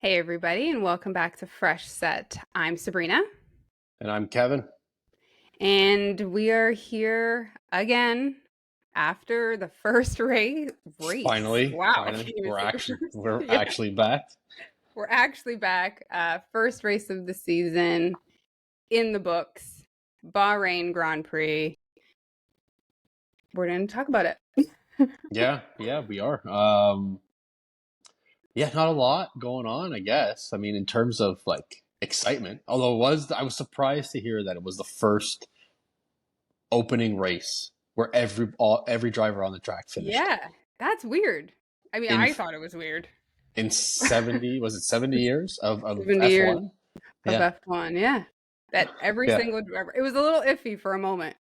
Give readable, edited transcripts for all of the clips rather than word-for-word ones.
Hey, everybody, and welcome back to Fresh Set. I'm Sabrina, And I'm Kevin. and we are here again after the first race. Finally, Wow, I can't finally, even we're say the actually first. we're Yeah, actually back. we're actually back. First race of the season in the books, Bahrain Grand Prix. We're going to talk about it. Yeah, we are. Yeah, not a lot going on, I guess. I mean, in terms of like excitement, although I was surprised to hear that it was the first opening race where every driver on the track finished Yeah, that's weird. I mean, in I thought it was weird. in 70, was it 70 years of 70 years F1? of Yeah. F1, yeah. That every Yeah. single driver, it was a little iffy for a moment.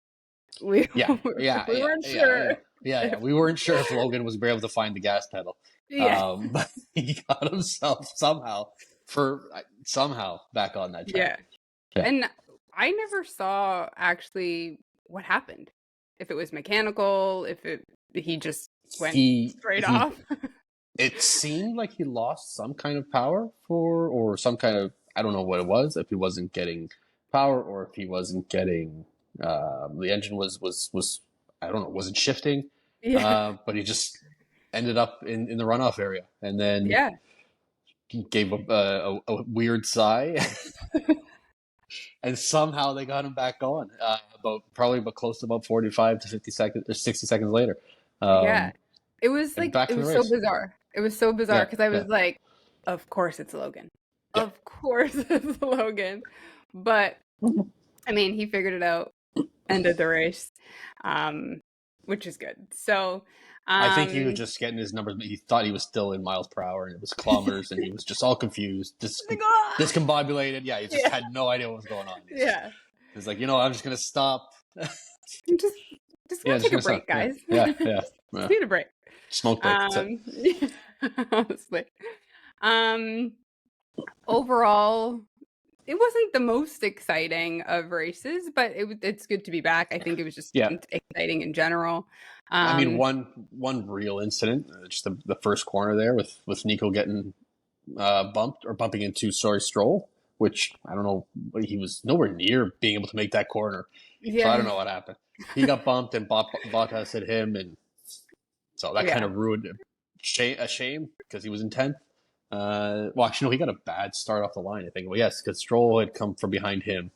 We Yeah. Yeah. we Yeah. weren't Yeah. Yeah. sure Yeah. if We weren't sure if Logan was able to find the gas pedal. yeah. But he got himself somehow back on that track. Yeah. Yeah. And I never saw actually what happened. If it was mechanical, if it he just went straight He off. it seemed like he lost some kind of power or some kind of, I don't know what it was, if he wasn't getting power or if he wasn't getting the engine was I don't know, wasn't shifting. Yeah. But he just ended up in the runoff area and then Yeah. gave a weird sigh and somehow they got him back going. About close to about 45 to 50 seconds or 60 seconds later. Yeah. Um, It was and like back it in the was so race. bizarre. It was so bizarre Yeah, because I yeah, was like, of course it's Logan. yeah. Of course it's Logan. But I mean, he figured it out, ended the race. Um, which is good. So, I think he was um just getting his numbers. He thought he was still in miles per hour, and it was kilometers, and he was just all confused, like, "Ah!" discombobulated. Yeah, he just Yeah. had no idea what was going on. Yeah. He's like, I'm just gonna stop. I'm just Yeah, gonna just take a gonna stop. break, Yeah, guys. yeah, yeah. Just Yeah. need a break. Smoke break. That's it. Yeah, honestly. Um, Overall, it wasn't the most exciting of races, but it's good to be back. I think it was just Yeah, exciting in general. I mean, Um, one real incident, just the first corner there with Nico getting bumped or bumping into Stroll, which I don't know, he was nowhere near being able to make that corner. So I don't yeah, know what happened. He got bumped and Bottas hit him, and so that kind yeah, of ruined a shame because he was in 10th. Well, actually, no, he got a bad start off the line, I think. Well, yes, because Stroll had come from behind him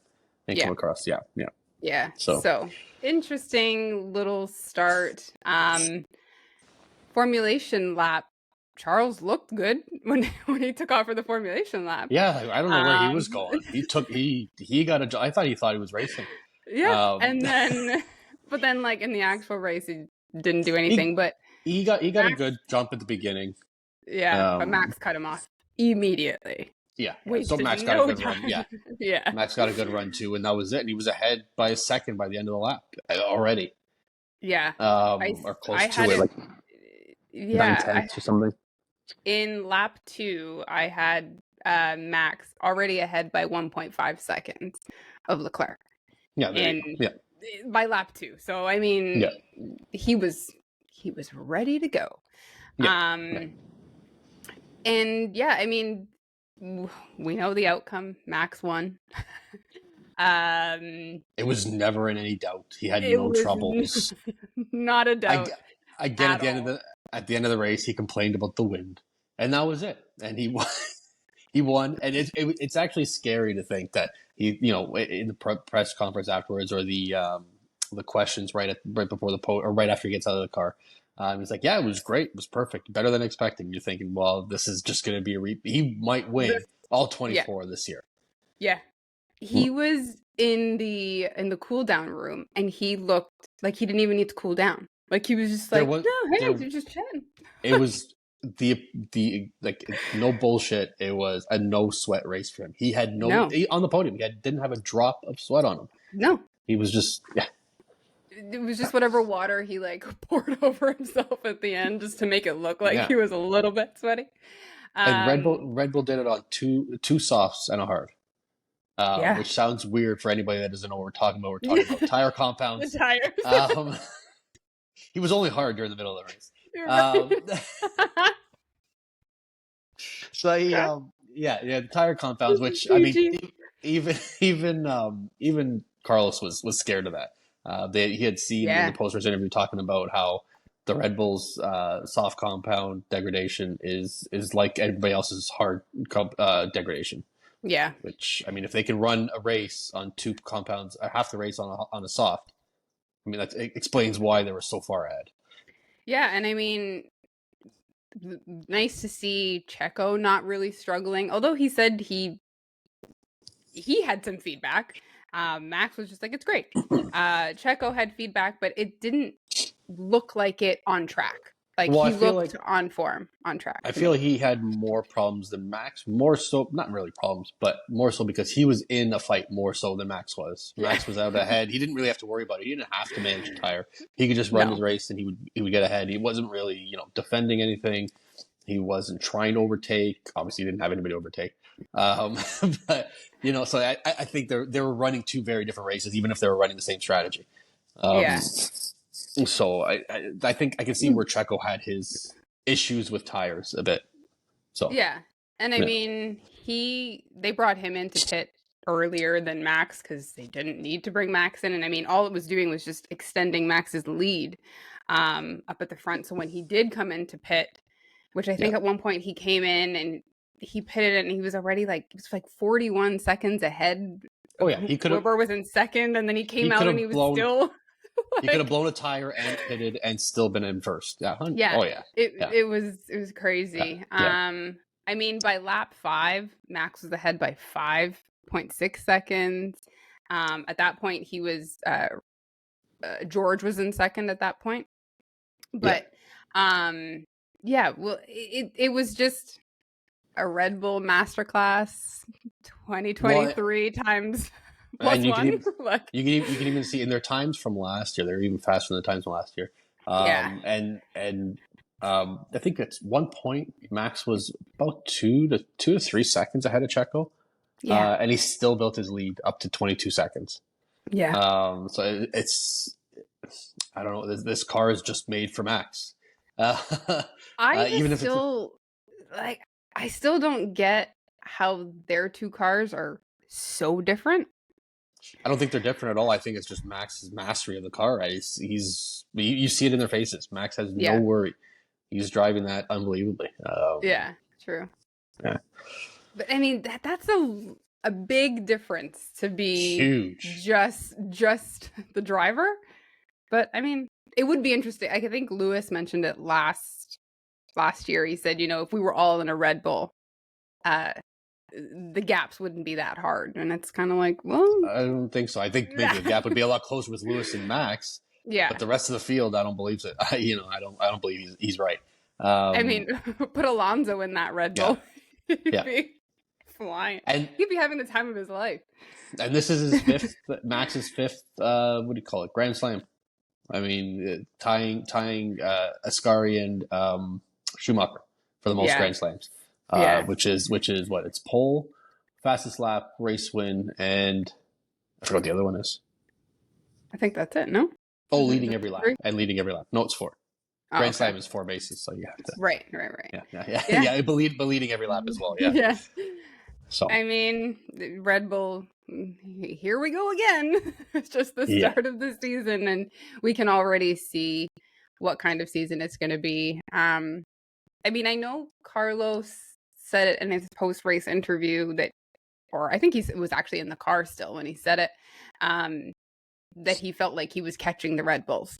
and come yeah, across. Yeah, yeah. yeah. So, So interesting little start. Formulation lap. Charles looked good when he took off for the formulation lap. yeah, I don't know where he was Um, going. He got a. I thought he was racing. yeah, Um, and then, but then, like in the actual race, he didn't do he anything. But he got a Max, good jump at the beginning. yeah, but Um, Max cut him off immediately. yeah, yeah. So Wasted Max got a no good run. Yeah, time. Yeah, Max got a good run too, and that was it. And he was ahead by a second by the end of the lap already, yeah. or close I to had it, it. like nine Yeah, tenths or something. in lap two, I had Max already ahead by 1.5 seconds of Leclerc Yeah, there you in go. Yeah, by lap two. So I mean, yeah, he was ready to go. yeah, yeah. Um, and yeah, I mean, we know the outcome. Max won. It was never in any doubt. He had It no was troubles. not a I, doubt I get at all. at the end of the race, he complained about the wind, and that was it. And he won. He won, and it's actually scary to think that he, in the press conference afterwards or the questions right before or right after he gets out of the car, he's like, "Yeah, it was great. It was perfect. Better than expecting." You're thinking, well, this is just going to be he might win This, all yeah, 24 this year. yeah. He was in the cool down room, and he looked like he didn't even need to cool down. Like he was just There like, was no, hey, there they're just chatting. It was the like, no bullshit. It was a no sweat race for him. He had No, on the podium. Didn't have a drop of sweat on him. no. He was just, yeah. It was just whatever water he like poured over himself at the end just to make it look like Yeah. he was a little bit sweaty. And Um, Red Bull did it on two softs and a hard, yeah. which sounds weird for anybody that doesn't know what we're talking about. We're talking about tire The compounds. tires. Um, he was only hard during the middle of the race. You're Um, right. so Okay. the tire compounds. Which I mean, PG. even Carlos was scared of that. He had seen in the Yeah. post race interview talking about how the Red Bull's soft compound degradation is like everybody else's hard degradation. Yeah. Which I mean, if they can run a race on two compounds, half the race on a soft, I mean that explains why they were so far ahead. Yeah, and I mean, nice to see Checo not really struggling. Although he said he had some feedback. Max was just like, it's great. Checo had feedback, but it didn't look like it on track. Like Well, he looked on form, on track I to feel me. he had more problems than Max. More so, not really problems, but more so because he was in a fight more so than Max was. Yeah. Max was out ahead. He didn't really have to worry about it. He didn't have to manage the tire. He could just run his No. race and he would get ahead. He wasn't really defending anything. He wasn't trying to overtake. Obviously, he didn't have anybody to overtake. But so I think they were running two very different races, even if they were running the same strategy. Yeah. So I think I can see where Checo had his issues with tires a bit. So Yeah. And I yeah. mean, they brought him into pit earlier than Max because they didn't need to bring Max in. And I mean, all it was doing was just extending Max's lead up at the front. So when he did come into pit, which I think at one point he came in and he pitted and he was already like 41 seconds ahead. Oh yeah, he could have. Wilbur was in second, and then he came He out could and he have was blown. still. He could have blown a tire and pitted and still been in first. Yeah. Yeah. Oh yeah. It was crazy. Yeah. I mean, by lap 5, Max was ahead by 5.6 seconds. At that point, he was George was in second at that point. But yeah, well, it was just a Red Bull Masterclass 2023 times plus And you one. you can even see in their times from last year. They're even faster than the times from last year. Yeah. And I think at one point Max was about 2 to 3 seconds ahead of Checo. Yeah. And he still built his lead up to 22 seconds. Yeah. So it's I don't know. This car is just made for Max. Even if I still don't get how their two cars are so different. I don't think they're different at all. I think it's just Max's mastery of the car. Right? You see it in their faces. Max has no worry. He's driving that unbelievably. Yeah, true. Yeah. But I mean, that's a big difference to be huge. Just the driver. But I mean, it would be interesting. I think Lewis mentioned it last year. He said, if we were all in a Red Bull, the gaps wouldn't be that hard. And it's kind of like, well, I don't think so. I think maybe the gap would be a lot closer with Lewis and Max. Yeah. But the rest of the field, I don't believe it. I don't believe he's right. I mean, put Alonso in that Red Bull. He'd be flying. And he'd be having the time of his life. And this is his Max's fifth, what do you call it? Grand Slam. I mean, tying Ascari and Schumacher for the most Grand Slams. Which is what? It's pole, fastest lap, race win, and I forgot what the other one is. I think that's it, no? Oh, leading every lap. And leading every lap. No, it's 4. Grand Slam is 4 bases, so you have to. Right. Yeah, but leading every lap as well, yeah. So I mean, Red Bull, here we go again. It's just the start of the season, and we can already see what kind of season it's going to be. I mean, I know Carlos said it in his post-race interview or I think he was actually in the car still when he said it, that he felt like he was catching the Red Bulls.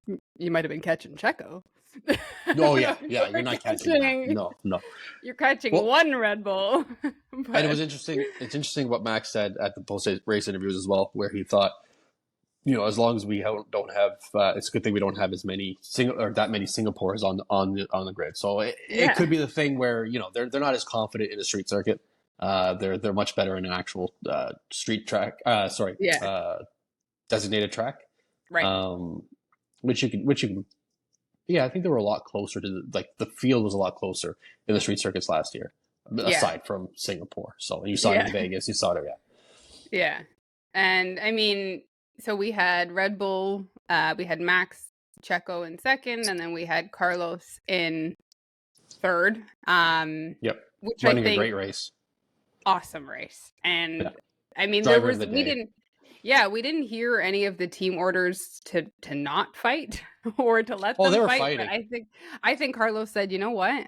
You might have been catching Checo. Oh yeah, you're not catching that. No. You're catching one Red Bull. And it was interesting. It's interesting what Max said at the post-race interviews as well, where he thought, as long as we don't have, it's a good thing we don't have that many Singapores on the grid. So it could be the thing where they're not as confident in a street circuit. They're much better in an actual street track. Designated track. Right. Which you can. Yeah, I think they were a lot closer to the field was a lot closer in the street circuits last year, aside from Singapore. So you saw it in Vegas, you saw it, Yeah, and I mean, so we had Red Bull, we had Max, Checo in second, and then we had Carlos in third. Yep. which I Running a think great race. awesome race. Yeah. And I mean, Driver of the we day. didn't, we didn't hear any of the team orders to not fight or to let Oh, they them were fight. But fighting. I think Carlos said, you know what?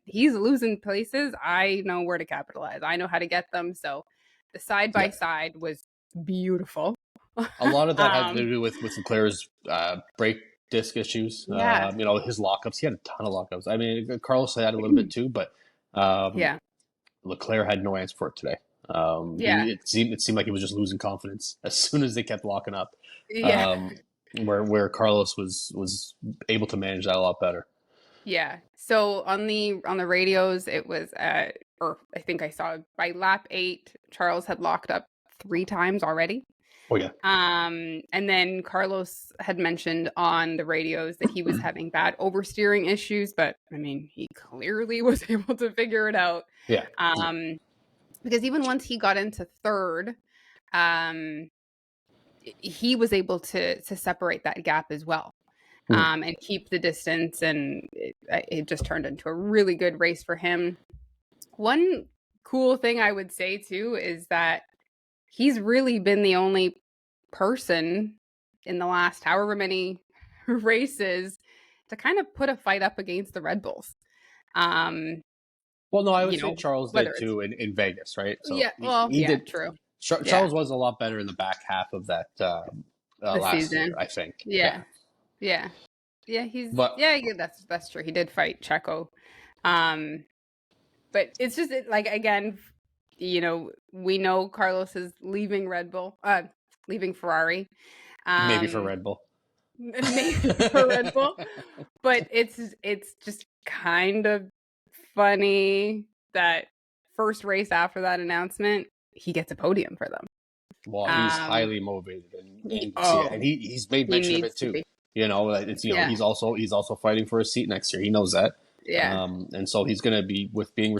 He's losing places. I know where to capitalize. I know how to get them. So the side by Yeah. side was beautiful. A lot of that had to do with Leclerc's brake disc issues. Yeah. His lockups. He had a ton of lockups. I mean, Carlos had a little bit too, but Yeah. Leclerc had no answer for it today. Yeah. It seemed like he was just losing confidence as soon as they kept locking up. Yeah. Where Carlos was able to manage that a lot better. Yeah. So on the radios, it was or I think I saw by lap 8, Charles had locked up 3 times already. Oh yeah. And then Carlos had mentioned on the radios that he was having bad oversteering issues, but I mean, he clearly was able to figure it out. Yeah. Because even once he got into third, he was able to separate that gap as well. And keep the distance, and it just turned into a really good race for him. One cool thing I would say too is that he's really been the only person in the last however many races to kind of put a fight up against the Red Bulls. Well, no, I would say Charles did whether too in Vegas, right? So yeah, well, he did. true. Charles was a lot better in the back half of that The last season. year, I think. Yeah. That's true. He did fight Checo, but it's just like, again, we know Carlos is leaving leaving Ferrari, Maybe for Red Bull. maybe for Red Bull, but it's just kind of funny that first race after that announcement, he gets a podium for them. Well, he's highly motivated, and he's made mention of it too. He's also fighting for a seat next year. He knows that. Yeah. And so he's going to be, with being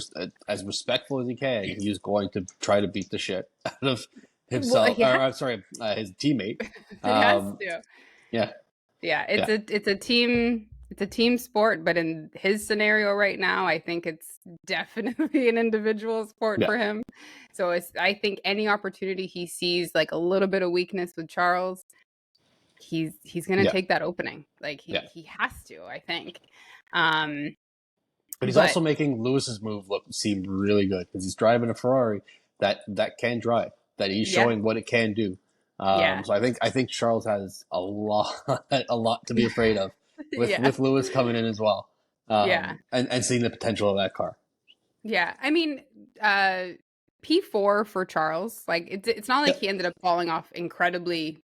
as respectful as he can, he's going to try to beat the shit out of himself. His teammate. He has to. Yeah. Yeah. It's a team sport, but in his scenario right now, I think it's definitely an individual sport for him. So I think any opportunity he sees, like a little bit of weakness with Charles, he's going to take that opening. Like he has to, I think. But he's also making Lewis's move seem really good, because he's driving a Ferrari that can drive, that he's showing what it can do. So I think Charles has a lot to be afraid of with Lewis coming in as well. And seeing the potential of that car. Yeah, I mean, P4 for Charles. Like it's not like he ended up falling off incredibly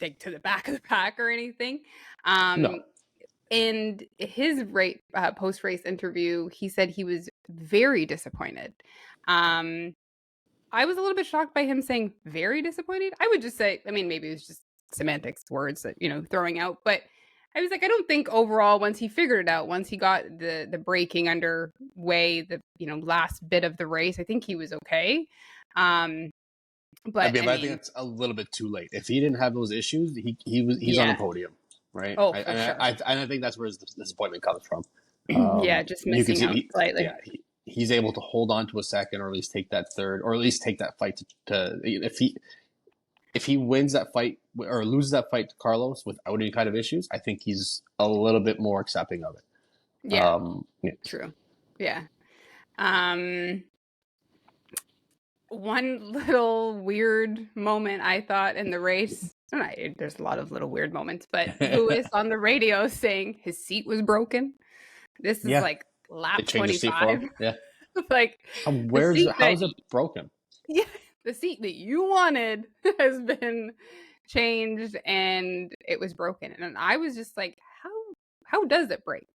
like to the back of the pack or anything. No. In his post-race interview, he said he was very disappointed. I was a little bit shocked by him saying very disappointed. I would just say, I mean, maybe it was just semantics, words that, throwing out. But I was like, I don't think overall, once he figured it out, once he got the braking underway, the, last bit of the race, I think he was okay. But I think it's a little bit too late. If he didn't have those issues, he's on the podium. Right. Oh, for sure. I think that's where his disappointment comes from. Just missing out slightly. He's able to hold on to a second, or at least take that third, or at least take that fight to if he wins that fight or loses that fight to Carlos without any kind of issues, I think he's a little bit more accepting of it. Yeah. True. Yeah. One little weird moment I thought in the race. There's a lot of little weird moments, but Lewis on the radio saying his seat was broken. This is like lap 25. Yeah. Like, how is it broken? Yeah, the seat that you wanted has been changed and it was broken. And I was just like, how does it break?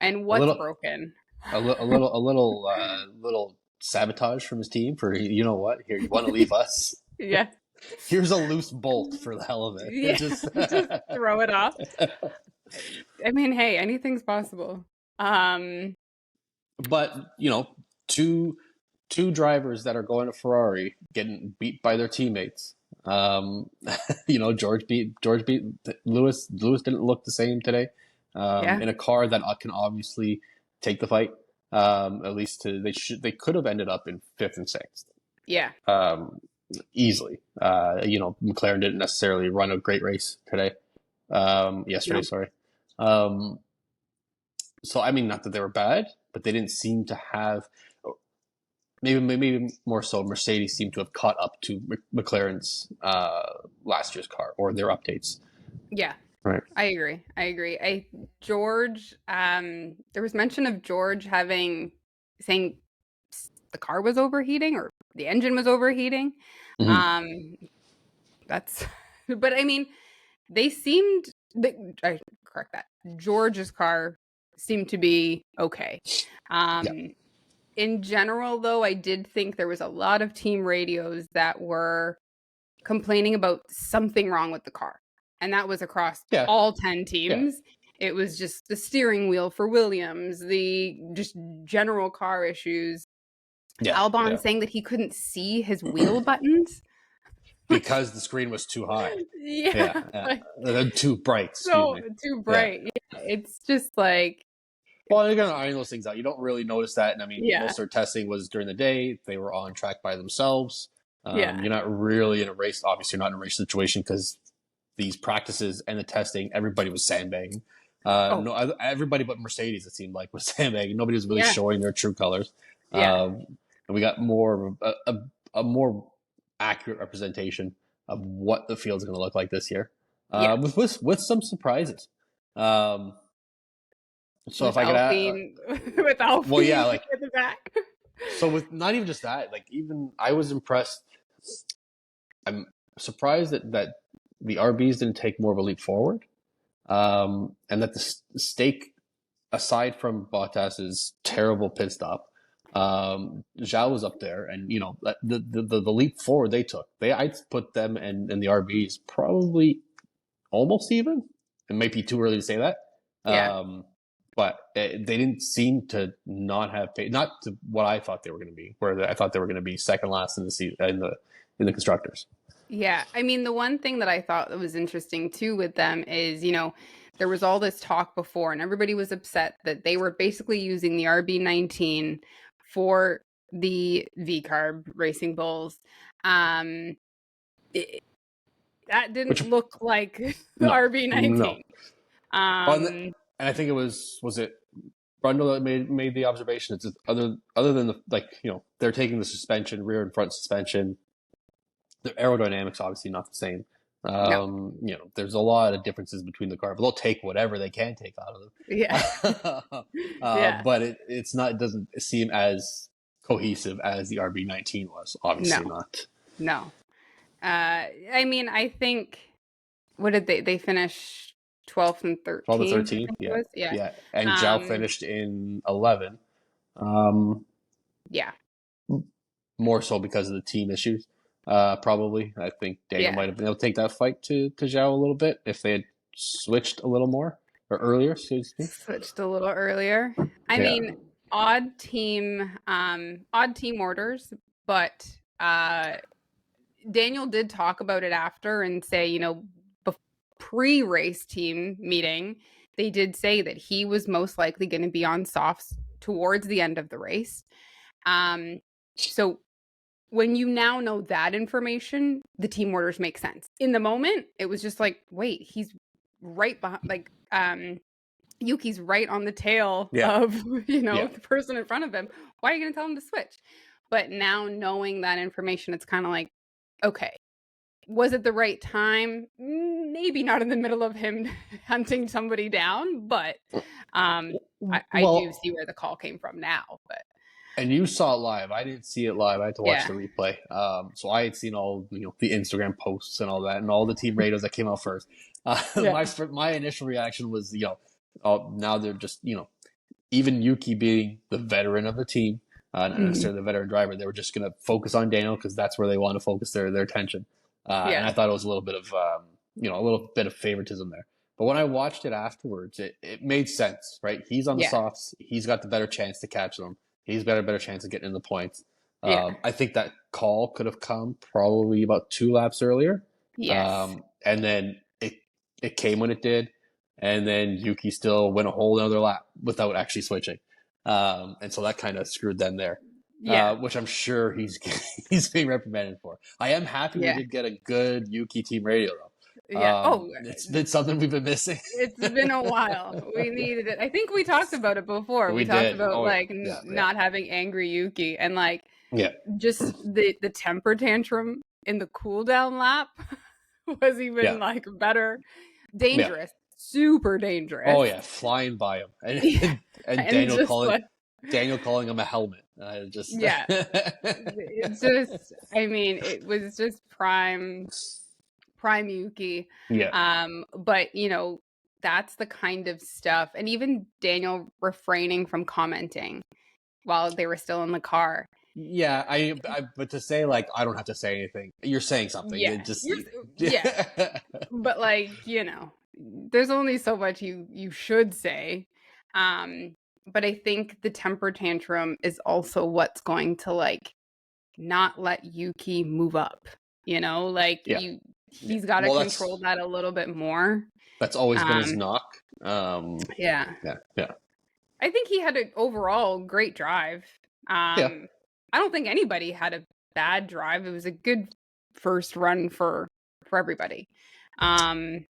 And what's broken? A little sabotage from his team for, here, you want to leave us? Yeah. Here's a loose bolt for the hell of it. Yeah, just throw it off. I mean, hey, anything's possible. But two drivers that are going to Ferrari getting beat by their teammates. George beat Lewis. Lewis didn't look the same today. In a car that can obviously take the fight. At least they could have ended up in fifth and sixth. Yeah. Easily. McLaren didn't necessarily run a great race today. Yesterday, No. sorry. So I mean, not that they were bad, but they didn't seem to have. Maybe more so, Mercedes seemed to have caught up to McLaren's last year's car or their updates. Yeah. Right. I agree. George, there was mention of George saying the car was overheating or the engine was overheating. Mm-hmm. That's, but I mean, I correct that. George's car seemed to be okay. Yeah. In general, though, I did think there was a lot of team radios that were complaining about something wrong with the car. And that was across Yeah. all 10 Yeah. teams. It was just the steering wheel for Williams, the just general car issues. Yeah. Albon Yeah. saying that he couldn't see his wheel buttons. Because the screen was too high. Yeah. Too bright. Excuse me. Too bright. Yeah. It's just like. Well, they're going to iron those things out. You don't really notice that. And I mean, Yeah. most of their testing was during the day. They were on track by themselves. Yeah. You're not really in a race. Obviously, you're not in a race situation because these practices and the testing, everybody was sandbagging. No, everybody but Mercedes, it seemed like, was sandbagging. Nobody was really showing their true colors. Yeah. And we got more a more accurate representation of what the field's going to look like this year, with some surprises. So with if I could Alpine, with Alpine, well, yeah, like at the back. So with not even just that, like even I was impressed. I'm surprised that the RBs didn't take more of a leap forward, and that the stake, aside from Bottas's terrible pit stop, Zhao was up there, and you know the leap forward they took. I'd put them and the RBs probably almost even. It might be too early to say that. Yeah. But they didn't seem to not have not to what I thought they were going to be. Where I thought they were going to be second last in the constructors. Yeah. I mean, the one thing that I thought that was interesting too with them is, there was all this talk before, and everybody was upset that they were basically using the RB19 for the V-carb Racing Bulls. That didn't look like the RB19. No. And I think it was it Brundle that made the observation. It's other than they're taking the suspension, rear and front suspension. The aerodynamics obviously not the same. No. There's a lot of differences between the car, but they'll take whatever they can take out of them. Yeah. But it doesn't seem as cohesive as the RB19 was. Obviously not. No. I mean, I think, what did they finish? 12th and 13th. 12th and 13th, yeah. And Zhao finished in 11. Yeah. More so because of the team issues. Probably. I think Daniel might have been able to take that fight to Zhao a little bit if they had switched a little more or earlier, excuse me. Switched a little earlier. I mean, odd team orders, but Daniel did talk about it after and say, pre-race team meeting, they did say that he was most likely going to be on softs towards the end of the race. So when you now know that information, the team orders make sense. In the moment, it was just like, wait, he's right behind, Yuki's right on the tail of, the person in front of him. Why are you going to tell him to switch? But now knowing that information, it's kind of like, okay, was it the right time? Maybe not in the middle of him hunting somebody down, but I do see where the call came from now. But and you saw it live. I didn't see it live. I had to watch the replay. So I had seen all the Instagram posts and all that, and all the team radios that came out first. My initial reaction was, now they're just even Yuki being the veteran of the team, not necessarily the veteran driver, they were just going to focus on Daniel because that's where they want to focus their attention. And I thought it was a little bit of favoritism there. But when I watched it afterwards, it made sense, right? He's on the softs. He's got the better chance to catch them. He's got a better chance of getting in the points. I think that call could have come probably about 2 laps earlier. Yes. And then it came when it did. And then Yuki still went a whole other lap without actually switching. And so that kind of screwed them there. Yeah. Which I'm sure he's being reprimanded for. I am happy we Yeah. did get a good Yuki team radio though. Yeah. Oh, It's been something we've been missing. it's been a while. We needed it. I think we talked about it before. We We talked did. about Oh like yeah, yeah, not having angry Yuki and like yeah, just the temper tantrum in the cool down lap was even yeah, like better. yeah. Dangerous. Super Oh dangerous. yeah, flying by him, Yeah. and And just like Daniel calling him a helmet. Just yeah. It's just I mean, it was just prime Yuki. yeah, But you know, that's the kind of stuff. And even Daniel refraining from commenting while they were still in the car. yeah. But to say like I don't have to say anything. You're saying something. Yeah. It just Yeah. But like, you know, there's only so much you should say. But I think the temper tantrum is also what's going to like not let Yuki move up. You know, like yeah, yeah. he's got to Well, control that a little bit more. that's always been his Um, knock. yeah. Yeah, yeah, I think he had an overall great drive. yeah, I don't think anybody had a bad drive. It was a good first run for everybody. Um,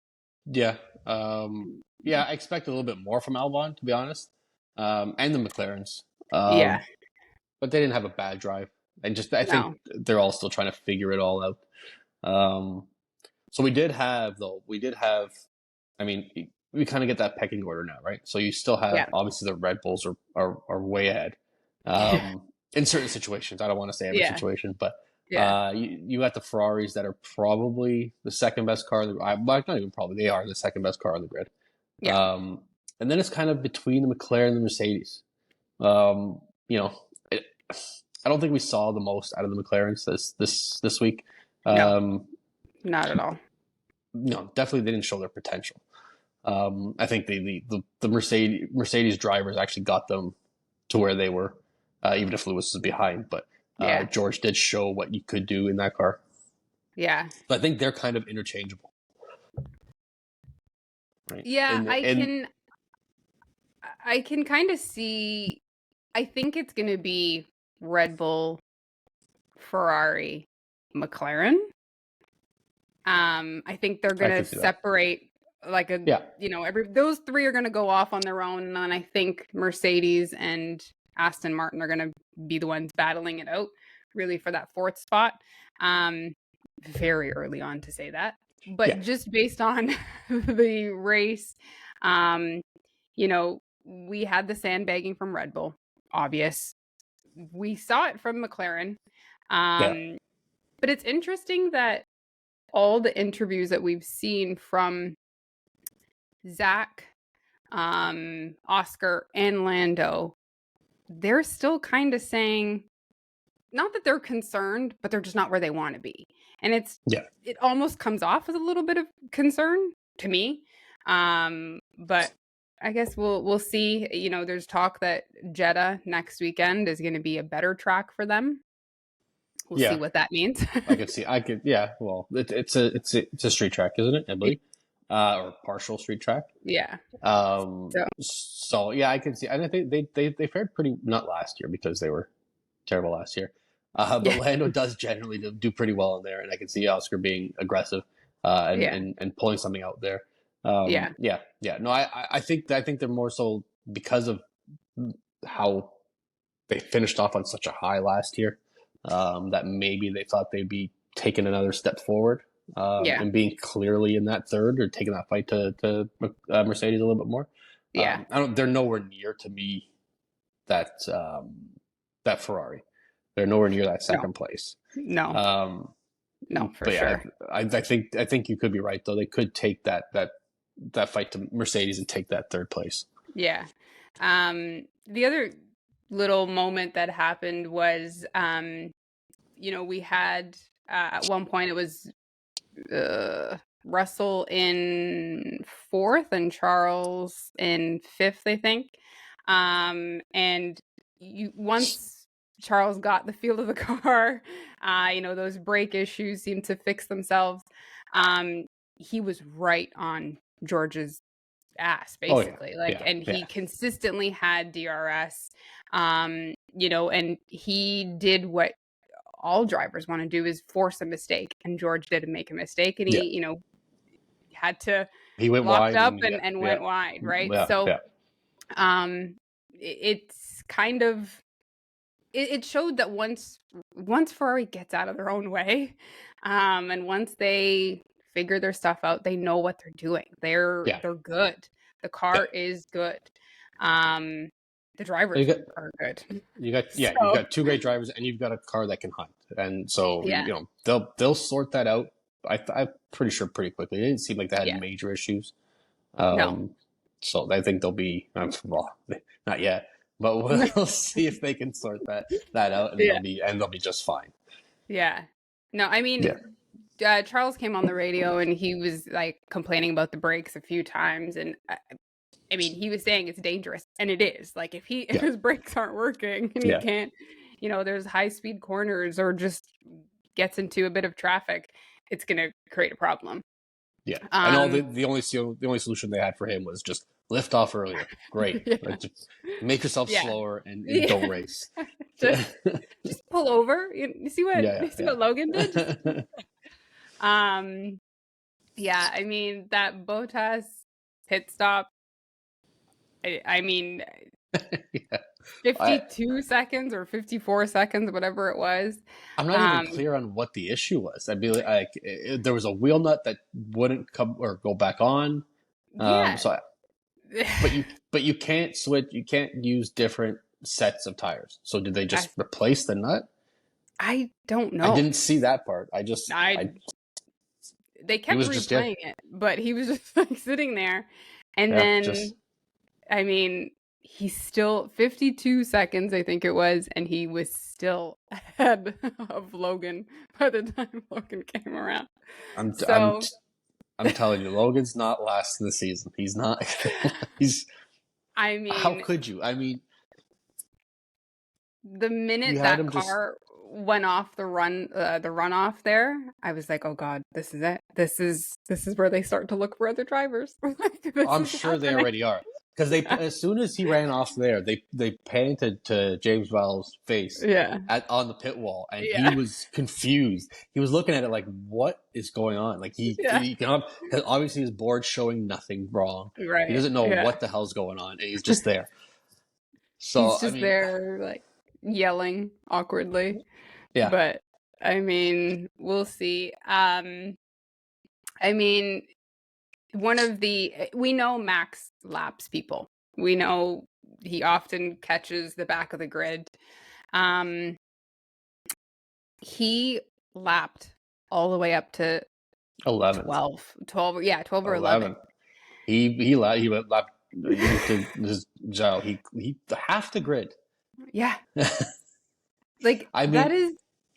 yeah. Yeah. I expect a little bit more from Albon, to be honest, and the McLarens. yeah, But they didn't have a bad drive, and just I think no, they're all still trying to figure it all out. Um, so we did have though. We did have. I mean, we kind of get that pecking order now, right? So you still have yeah, obviously the Red Bulls are way ahead in certain situations. I don't want to say every yeah, situation, but yeah, you got the Ferraris that are probably the second best car. Well, not even probably, they are the second best car on the grid. yeah, And then it's kind of between the McLaren and the Mercedes. Um, you know, it, I don't think we saw the most out of the McLarens this week. no, Um, not at all. no, definitely they didn't show their potential. I think the Mercedes drivers actually got them to where they were, even if Lewis was behind. But Yeah, George did show what you could do in that car. yeah, So I think they're kind of interchangeable, right? yeah. And I can kind of see. I think it's going to be Red Bull, Ferrari, McLaren. I think they're I going to could see that. separate like a, Yeah, you know, those three are going to go off on their own. And then I think Mercedes and Aston Martin are going to be the ones battling it out really for that fourth spot. Very early on to say that, but yeah, just based on the race, you know, we had the sandbagging from Red Bull, obvious. We saw it from McLaren. yeah, But it's interesting that all the interviews that we've seen from Zach, Oscar, and Lando, they're still kind of saying, not that they're concerned, but they're just not where they want to be. And yeah. it almost comes off as a little bit of concern to me. But I guess we'll see. You know, there's talk that Jeddah next weekend is going to be a better track for them. We'll see Yeah, what that means. I could see. I could. Yeah. Well, it's a street track, isn't it? I believe, or partial street track. Yeah. So So yeah, I can see. And I think they fared pretty not last year because they were terrible last year. But yeah, Lando does generally do pretty well in there, and I can see Oscar being aggressive yeah, and pulling something out there. yeah, Yeah, yeah. No, I think they're more so because of how they finished off on such a high last year that maybe they thought they'd be taking another step forward yeah, and being clearly in that third or taking that fight to Mercedes a little bit more. yeah. They're nowhere near to me that that Ferrari. They're nowhere near that No, second place. no, Um, no, for but yeah, sure. I think you could be right though. They could take that fight to Mercedes and take that third place. Yeah. The other little moment that happened was, you know, we had at one point it was Russell in fourth and Charles in fifth, I think. And once Charles got the feel of the car, you know, those brake issues seemed to fix themselves. He was right on George's ass, Oh yeah, basically. Like, yeah, and he yeah, consistently had DRS, you know, and he did what all drivers want to do, is force a mistake. And George didn't make a mistake, and yeah. he, you know, had to He went locked wide, up and and went wide, right? yeah, So, yeah, it's kind of, it showed that once Ferrari gets out of their own way, and once they figure their stuff out, they know what they're doing. yeah, They're good. The yeah. car is good. Um, the You drivers got, are good. you've So got two great drivers, and you've got a car that can hunt, and so yeah, you know they'll sort that out. I'm pretty sure pretty quickly. It didn't seem like they had yeah, major issues. no, Um, so I think they'll be well, not yet, but we'll see if they can sort that out, and yeah, they'll be just fine. yeah. No, I Yeah, mean, Charles came on the radio and he was like complaining about the brakes a few times, and I mean, he was saying it's dangerous, and it is. Like, if yeah, his brakes aren't working and he yeah, can't, you know, there's high speed corners or just gets into a bit of traffic, it's gonna create a problem. yeah. I know Um, the only solution they had for him was just lift off earlier. Great, yeah, like, just make yourself yeah, slower and don't yeah. race. just just pull over. You Yeah, see yeah, what Logan did? Just yeah. um, yeah. I mean, that Bottas pit stop. I mean, Yeah. I 52 seconds or 54 seconds, whatever it was. I'm not even Um, clear on what the issue was. I'd be like, there was a wheel nut that wouldn't come or go back on. yeah. So, but you can't switch. You can't use different sets of tires. So did they I just replace the nut? I don't I know. didn't see that part. I They He kept was just, yeah, replaying it, but he was just like sitting there. And yeah, just then, I mean, he's still 52 seconds, I think it was, and he was still ahead of Logan by the time Logan came around. I'm I'm So, I'm telling you, Logan's not last in the season. He's not. He's I how mean, could you? I mean, the you minute had that him just. car went off the runoff there, I was like, "Oh God, this is it. This is where they start to look for other drivers. Like, this I'm is sure they happening." already are. Because they, as soon as he ran off there, they painted to James Vowell's face Yeah, on the pit wall, and he yeah, was confused. He was looking at it like, "What is going on?" Like yeah. he can obviously his board's showing nothing wrong. He Right. doesn't know Yeah. what the hell's going on, and he's just there. So He's I just mean, there, like, yelling awkwardly. yeah, But I mean, we'll see. I mean, we know Max laps people. We know he often catches the back of the grid. Um, he lapped all the way up to 11th, 12, yeah, 12 or 11. 11. He went lap to his Zhao. He half the grid. Yeah. Like, I that mean, is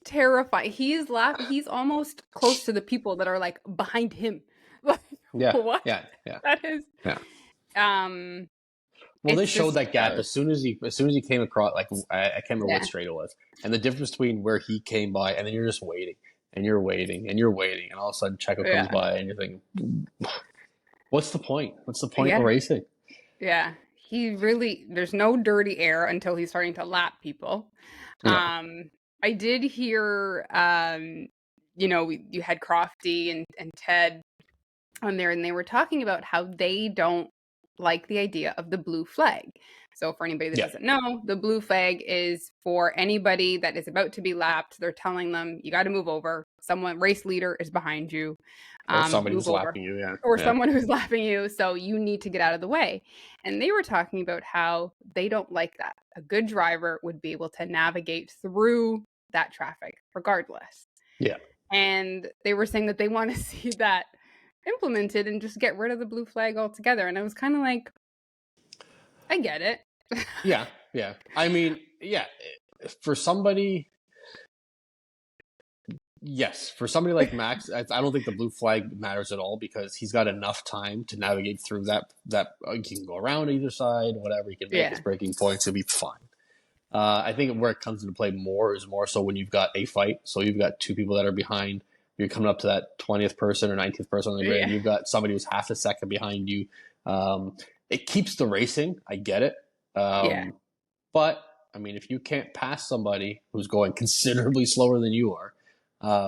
terrifying. He's almost close to the people that are, like, behind him. Like, yeah, what? yeah, yeah, That is, yeah. um, Well, they it's showed just that gap scary. as soon as he came across. Like I can't remember what Yeah. straight it was, and the difference between where he came by and then you're just waiting and you're waiting and you're waiting, and all of a sudden Checo comes Yeah. by and you're thinking, "What's the point? What's the point of Yeah. racing?" Yeah. There's no dirty air until he's starting to lap people. No, I did hear, you know, you had Crofty and Ted on there, and they were talking about how they don't like the idea of the blue flag. So for anybody that yeah, doesn't know, the blue flag is for anybody that is about to be lapped. They're telling them, you got to move over. Someone, race leader is behind you. or somebody Move who's over. lapping you. Yeah, Or yeah, someone who's lapping you. So you need to get out of the way. And they were talking about how they don't like that. A good driver would be able to navigate through that traffic regardless. yeah, And they were saying that they want to see that implemented and just get rid of the blue flag altogether. And I was kind of like, I get it. yeah, yeah. I mean, yeah, for somebody. Yes, for somebody like Max, I don't think the blue flag matters at all because he's got enough time to navigate through that. He can go around either side, whatever. He can make Yeah. his braking points. He'll be fine. I think where it comes into play more is more so when you've got a fight. So you've got two people that are behind you're coming up to that 20th person or 19th person on the grid, and you've got somebody who's half a second behind you. It keeps the racing. I get it. But I mean, if you can't pass somebody who's going considerably slower than you are,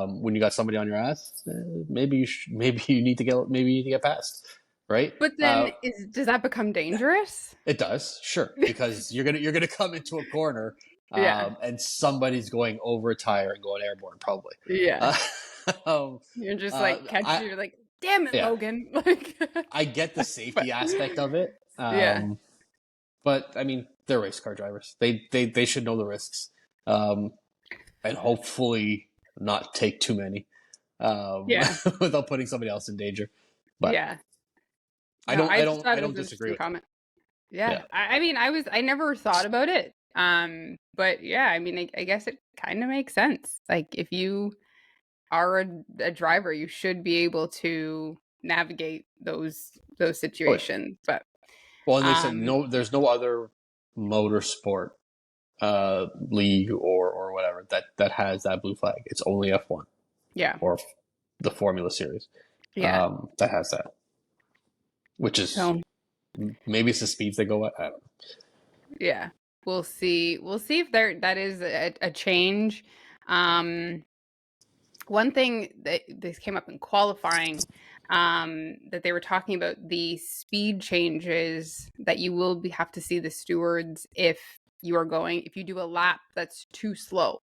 when you got somebody on your ass, maybe you need to get past, right? But then, does that become dangerous? It does, sure, because you're gonna come into a corner, and somebody's going over a tire and going airborne, probably. You're just like you're like, damn it, Logan! Like, I get the safety aspect of it. But I mean, they're race car drivers. They should know the risks, and hopefully not take too many, without putting somebody else in danger. But I don't disagree with comment. I mean, I never thought about it. But yeah, I mean, I guess it kind of makes sense. Like, if you are a driver, you should be able to navigate those situations. But and they said there's no other motorsport league or whatever that has that blue flag. It's only F1. Or the Formula Series. That has that. Which is maybe it's the speeds they go at. I don't know. Yeah. We'll see if that is a change. One thing that this came up in qualifying, that they were talking about the speed changes that you will have to see the stewards if you do a lap that's too slow,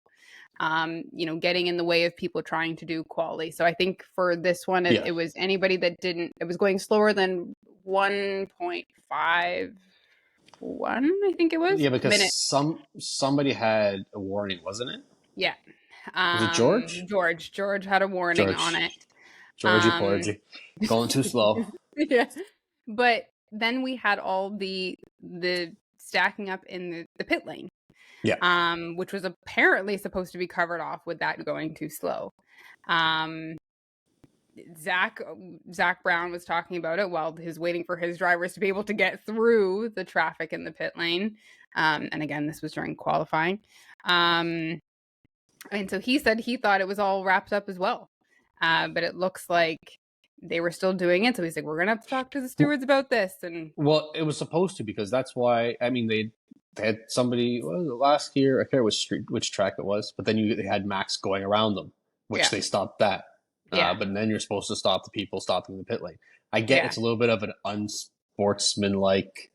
getting in the way of people trying to do quali. So I think for this one, it was anybody that it was going slower than 1.51, I think it was. Yeah, because somebody had a warning, wasn't it? Yeah. Was it George? George had a warning on it. Georgie Porgy. Going too slow. Yeah. But then we had all the stacking up in the pit lane. Yeah. Which was apparently supposed to be covered off with that going too slow. Zach Brown was talking about it while he's waiting for his drivers to be able to get through the traffic in the pit lane. And again, this was during qualifying. And so he said he thought it was all wrapped up as well. But it looks like they were still doing it. So he's like, we're going to have to talk to the stewards about this. And well, it was supposed to, because that's why, I mean, they had somebody, what was it, last year? I can't remember which track it was, but then they had Max going around them, which they stopped that. But then you're supposed to stop the people stopping the pit lane. I get it's a little bit of an unsportsmanlike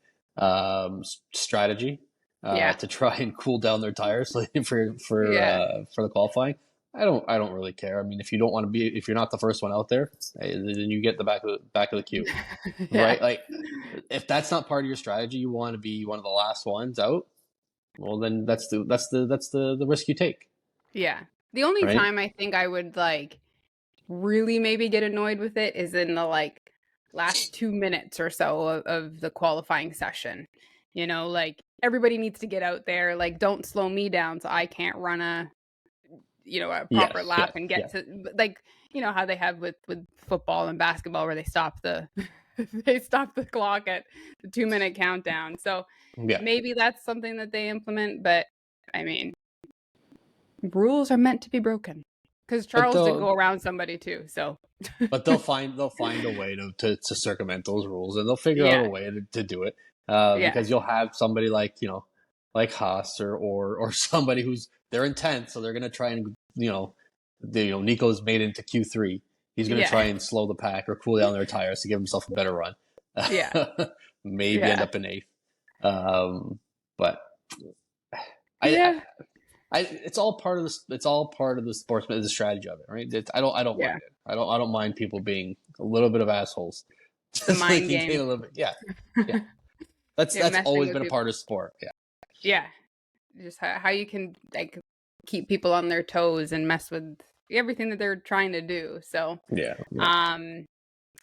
strategy to try and cool down their tires for the qualifying. I don't really care. I mean, if you're not the first one out there, then you get the back of the queue, right? Like, if that's not part of your strategy, you want to be one of the last ones out. Well, then that's the risk you take. Yeah. The only time I think I would really maybe get annoyed with it is in the last 2 minutes or so of the qualifying session. Everybody needs to get out there. Don't slow me down so I can't run a proper lap and get to how they have with football and basketball, where they stop the clock at the 2-minute countdown. So maybe that's something that they implement. But I mean, rules are meant to be broken. Because Charles did go around somebody too, so. But they'll find a way to circumvent those rules, and they'll figure out a way to do it. Because you'll have somebody like Haas or somebody who's, they're intense, so they're gonna try and Nico's made into Q3. He's gonna try and slow the pack or cool down their tires to give himself a better run. Maybe end up in 8th. But it's all part of the sportsman, the strategy of it, right? I don't mind it. I don't mind people being a little bit of assholes. The mind game. A little bit. Yeah. That's always been a part of sport. Yeah. Just how you can keep people on their toes and mess with everything that they're trying to do. So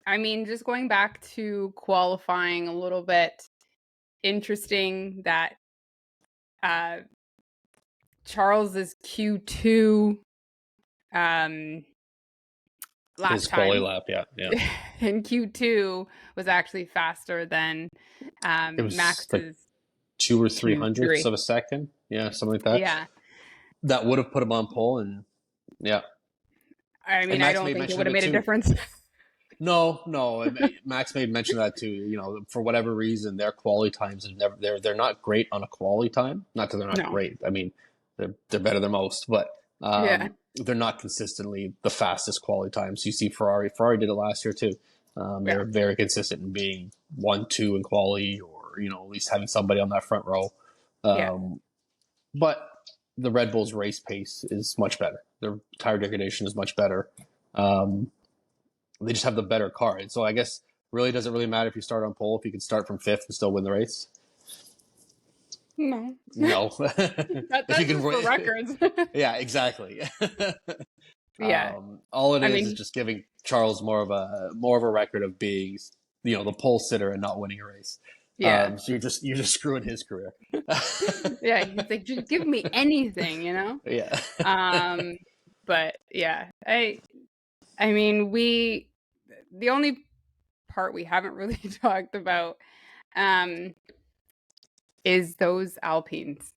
I mean, just going back to qualifying a little bit, interesting that Charles's Q2 his quali lap, in Q2 was actually faster than it was Max's 2 or 300ths of a second, something like that. That would have put him on pole, and I And mean, I Max don't made think it mention would of have it made a too. difference. No. Max made mention of that too. You know, for whatever reason, their quality times have never. They're not great on a quality time. Not that they're not No. great. I mean, they're better than most, but Yeah. they're not consistently the fastest quality times. You see Ferrari. Ferrari did it last year too. Yeah. They're very consistent in being 1-2 in quality, or at least having somebody on that front row. Yeah. But the Red Bull's race pace is much better. Their tire degradation is much better. They just have the better car. And so I guess really doesn't really matter if you start on pole, if you can start from fifth and still win the race. No. No. If That's you can, just for records. yeah, exactly. Yeah. All it I is mean, just giving Charles more of a record of being, the pole sitter and not winning a race. yeah. So you're just screwing his career. Yeah. He's like, just give me anything, you know? Yeah. But yeah, I mean, the only part we haven't really talked about is those Alpines.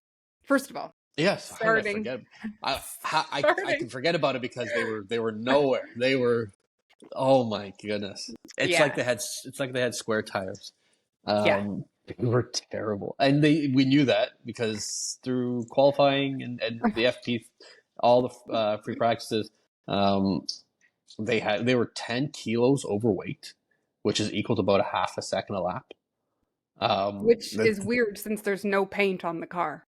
First of all, Yes, how did I starting, forget? I can starting. forget about it because they were nowhere. They were, oh my goodness! Yeah, It's like they had square tires. yeah, They were terrible, and we knew that because through qualifying and the FP, all the free practices, they were 10 kilos overweight, which is equal to about a half a second a lap. which That, is weird since there's no paint on the car.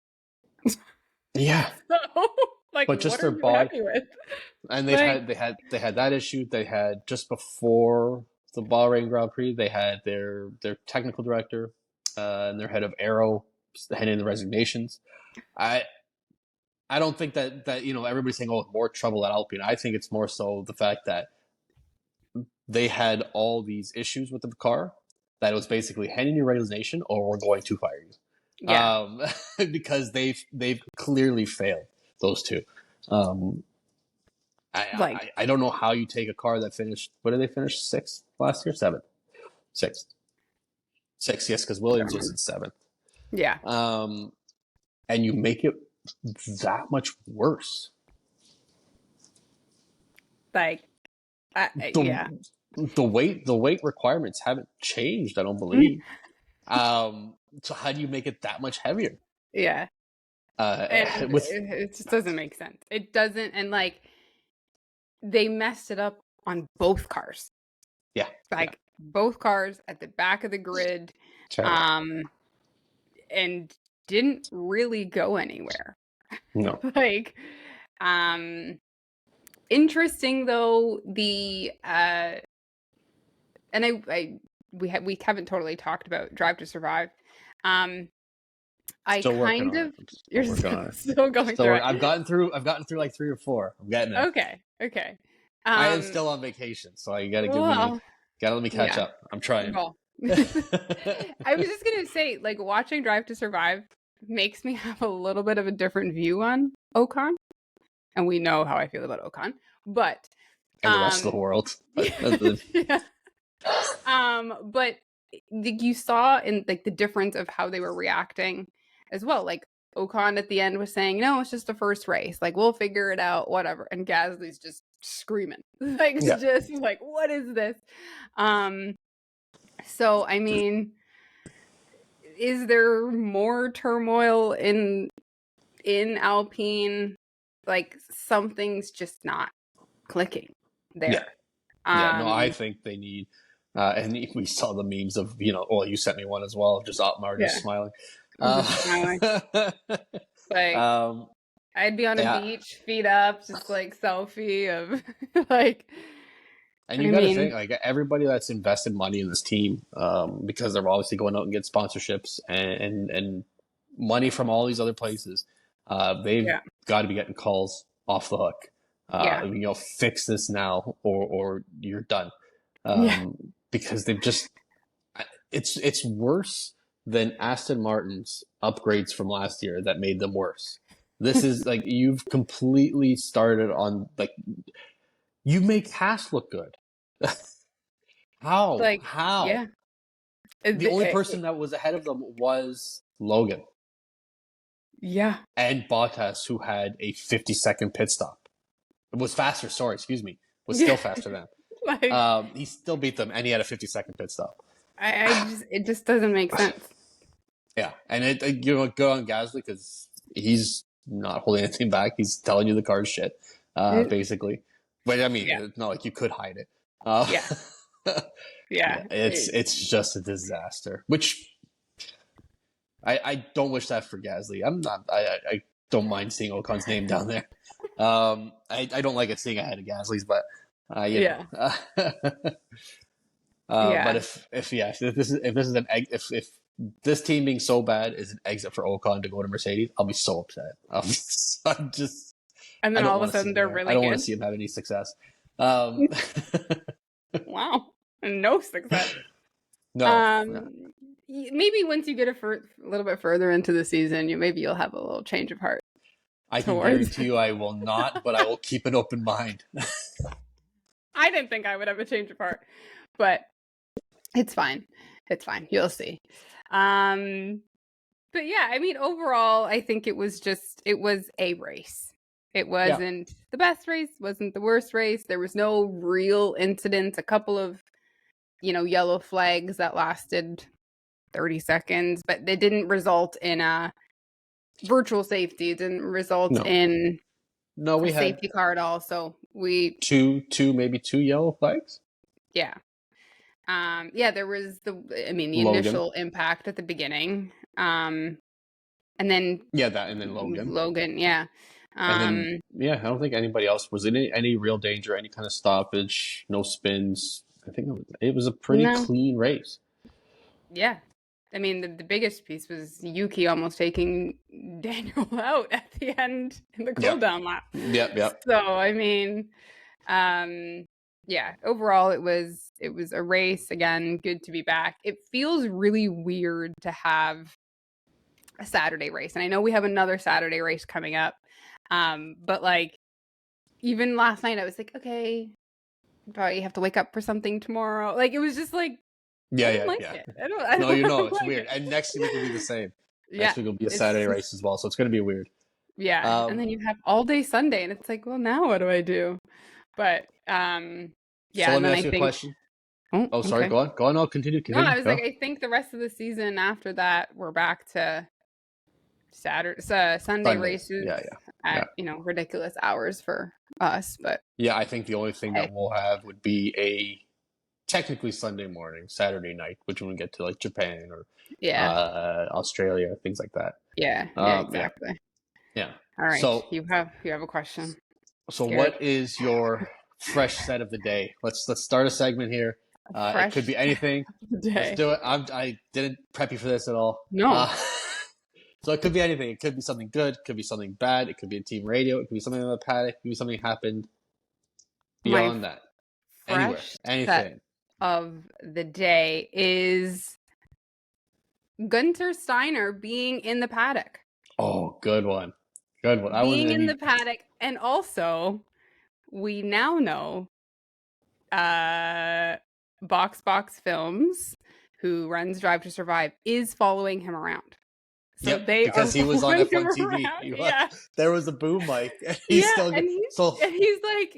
yeah, So, like, but just what their are you body. happy with? And Like, they had that issue. They had just before the Bahrain Grand Prix, they had their technical director and their head of aero handing the resignations. I I don't think that everybody's saying, oh, more trouble at Alpine. I think it's more so the fact that they had all these issues with the car that it was basically handing you resignation or we're going to fire you. yeah, Because they've clearly failed those two. Um, like, I don't know how you take a car that finished. What did they finish? Sixth last year? Seventh? Sixth? Sixth, yes, because I don't Williams was remember. in seventh. Yeah, And you make it that much worse. like, The yeah, the weight requirements haven't changed, I don't believe. So how do you make it that much heavier? yeah, and With it just doesn't make sense. It doesn't, and like, they messed it up on both cars. yeah, yeah, Like, both cars at the back of the grid, terrible. um, and didn't really go anywhere. No, Like, interesting though, and we haven't totally talked about Drive to Survive. Um, I still working kind on of it. I'm you're still working on it. still going Still through work. it. I've gotten through like 3 or 4. I'm getting there. Okay, okay. I am still on vacation, so you Well, gotta let me catch yeah. up. I'm trying. Well, I was just gonna say, like, watching Drive to Survive makes me have a little bit of a different view on Ocon, and we know how I feel about Ocon, but And the rest of the world. yeah. But you saw in like the difference of how they were reacting as well. Like, Ocon at the end was saying, "No, it's just the first race. Like, we'll figure it out, whatever." And Gasly's just screaming, like, Yeah. just like, "What is this?" So I mean, is there more turmoil in Alpine? Like, something's just not clicking Yeah. there. Yeah, no, I Um, think they need, and we saw the memes of, well, you sent me one as well, just Otmar just yeah, smiling. I'm Uh, just smiling. Like, um, I'd be on a yeah, beach, feet up, just like selfie of like, and I you got to think mean, like everybody that's invested money in this team, because they're obviously going out and get sponsorships and money from all these other places, they've yeah, got to be getting calls off the hook. yeah, Fix this now or you're done. yeah, Because they've just it's worse than Aston Martin's upgrades from last year that made them worse. This is like you've completely started on like you make Haas look good. How? like, How? yeah, The only person that was ahead of them was Logan yeah, and Bottas, who had a 50-second pit stop. It was faster. Sorry, excuse me. was still faster than Like, he still beat them, and he had a 50-second pit stop. it just doesn't make sense. Yeah, and you know, good on Gasly because he's not holding anything back. He's telling you the car's shit, basically. But I mean, Yeah. it's not like you could hide it. Yeah. Yeah, Yeah. it's just a disaster. Which I don't wish that for Gasly. I'm not. I don't mind seeing Ocon's name down there. I don't like it seeing ahead of Gasly's, but you Yeah. know. But Yeah. if this is an if this team being so bad is an exit for Ocon to go to Mercedes, I'll be so upset. I'm just And I then don't all of want a to see sudden him they're there. I really don't want to good. see him have any success. Wow. And no success. No, no. Maybe once you get a little bit further into the season, you'll have a little change of heart I can towards. guarantee you I will not, but I will keep an open mind. I didn't think I would have a change of heart, but it's fine. It's fine. You'll see. But yeah, I mean, overall, I think it was a race. It wasn't the best race, wasn't the worst race. There was no real incidents, a couple of, yellow flags that lasted 30 seconds, but they didn't result in a virtual safety. It didn't result No, in no, a we had safety car at all. So maybe two yellow flags. yeah. Yeah, there was the Logan. initial impact at the beginning. And then And then Logan, yeah. And then, I don't think anybody else was in any real danger, any kind of stoppage, no spins. I think it was a pretty No. clean race. Yeah. I mean, the biggest piece was Yuki almost taking Daniel out at the end in the cool down lap. Yep. So, I mean, yeah, overall it was a race. Again, good to be back. It feels really weird to have a Saturday race. And I know we have another Saturday race coming up. But like even last night I was like, okay, probably have to wake up for something tomorrow. Like it was just like I don't like it. I don't it's like weird. it. And next week will be the same. Yeah. Next week will be a Saturday race as well, so it's going to be weird. Yeah, and then you have all day Sunday, and it's like, well, now what do I do? But yeah, so let me ask you a question. Oh, sorry. Okay. Go on. I'll continue. No, I was like, I think the rest of the season after that, we're back to Sunday races at ridiculous hours for us. But yeah, I think the only thing that we'll have would be a technically Sunday morning, Saturday night, which when we get to like Japan or Australia, things like that. Yeah, exactly. Yeah. All right. So you have a question. So what is your fresh set of the day? Let's start a segment here. It could be anything. Let's do it. I didn't prep you for this at all. No. So it could be anything. It could be something good. It could be something bad. It could be a team radio. It could be something on the paddock. It could be something happened beyond that. Anywhere. Anything. Of the day is Gunther Steiner being in the paddock. Oh, good one. Being in the paddock. And also, we now know Box Films, who runs Drive to Survive, is following him around. So because he was on F1 TV. There was a boom mic. And he's like,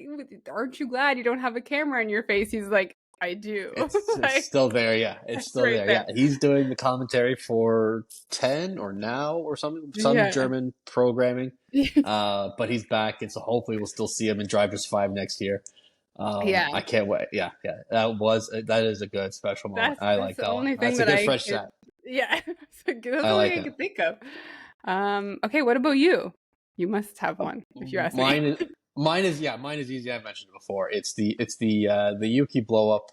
aren't you glad you don't have a camera in your face? He's like, I do. It's still there, yeah. It's still there, yeah. He's doing the commentary for 10 or Now or some German programming. But he's back, and so hopefully we'll still see him in Drive to Survive next year. I can't wait. Yeah. That is a good special moment. I like that one. That's a good fresh set. Yeah, that's the only thing I could think of. Okay, what about you? You must have one if you ask me. Mine is easy. I mentioned it before. It's the Yuki blow up.